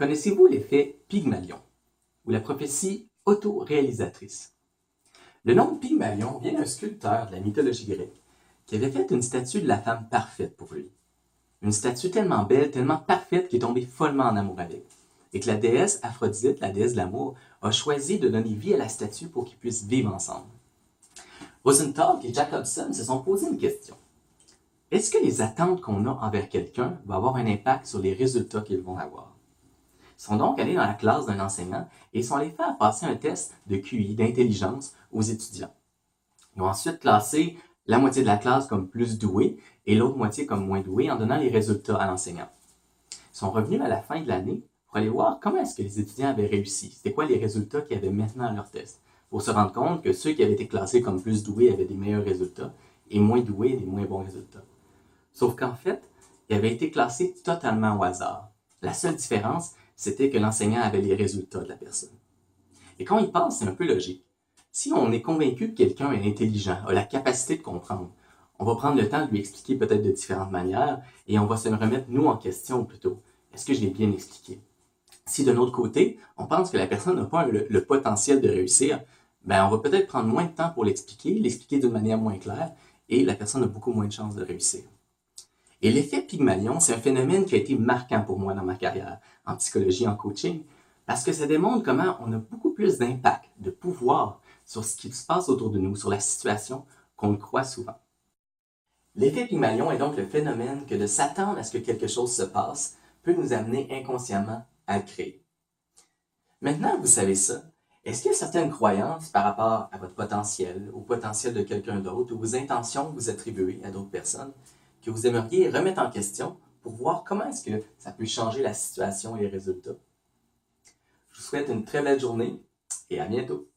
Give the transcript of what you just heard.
Connaissez-vous l'effet Pygmalion ou la prophétie autoréalisatrice? Le nom de Pygmalion vient d'un sculpteur de la mythologie grecque qui avait fait une statue de la femme parfaite pour lui. Une statue tellement belle, tellement parfaite qu'il est tombé follement en amour avec. Et que la déesse Aphrodite, la déesse de l'amour, a choisi de donner vie à la statue pour qu'ils puissent vivre ensemble. Rosenthal et Jacobson se sont posé une question. Est-ce que les attentes qu'on a envers quelqu'un vont avoir un impact sur les résultats qu'ils vont avoir? Ils sont donc allés dans la classe d'un enseignant et ils sont allés faire passer un test de QI, d'intelligence, aux étudiants. Ils ont ensuite classé la moitié de la classe comme plus douée et l'autre moitié comme moins douée en donnant les résultats à l'enseignant. Ils sont revenus à la fin de l'année pour aller voir comment est-ce que les étudiants avaient réussi. C'était quoi les résultats qu'ils avaient maintenant à leur test. Pour se rendre compte que ceux qui avaient été classés comme plus doués avaient des meilleurs résultats et moins doués des moins bons résultats. Sauf qu'en fait, ils avaient été classés totalement au hasard. La seule différence, c'était que l'enseignant avait les résultats de la personne. Et quand on y pense, c'est un peu logique. Si on est convaincu que quelqu'un est intelligent, a la capacité de comprendre, on va prendre le temps de lui expliquer peut-être de différentes manières et on va se remettre nous en question plutôt. Est-ce que je l'ai bien expliqué? Si de notre côté, on pense que la personne n'a pas le potentiel de réussir, ben on va peut-être prendre moins de temps pour l'expliquer d'une manière moins claire et la personne a beaucoup moins de chances de réussir. Et l'effet Pygmalion, c'est un phénomène qui a été marquant pour moi dans ma carrière en psychologie, en coaching, parce que ça démontre comment on a beaucoup plus d'impact, de pouvoir sur ce qui se passe autour de nous, sur la situation, qu'on le croit souvent. L'effet Pygmalion est donc le phénomène que de s'attendre à ce que quelque chose se passe peut nous amener inconsciemment à le créer. Maintenant que vous savez ça, est-ce qu'il y a certaines croyances par rapport à votre potentiel, au potentiel de quelqu'un d'autre, ou aux intentions que vous attribuez à d'autres personnes, que vous aimeriez remettre en question pour voir comment est-ce que ça peut changer la situation et les résultats? Je vous souhaite une très belle journée et à bientôt!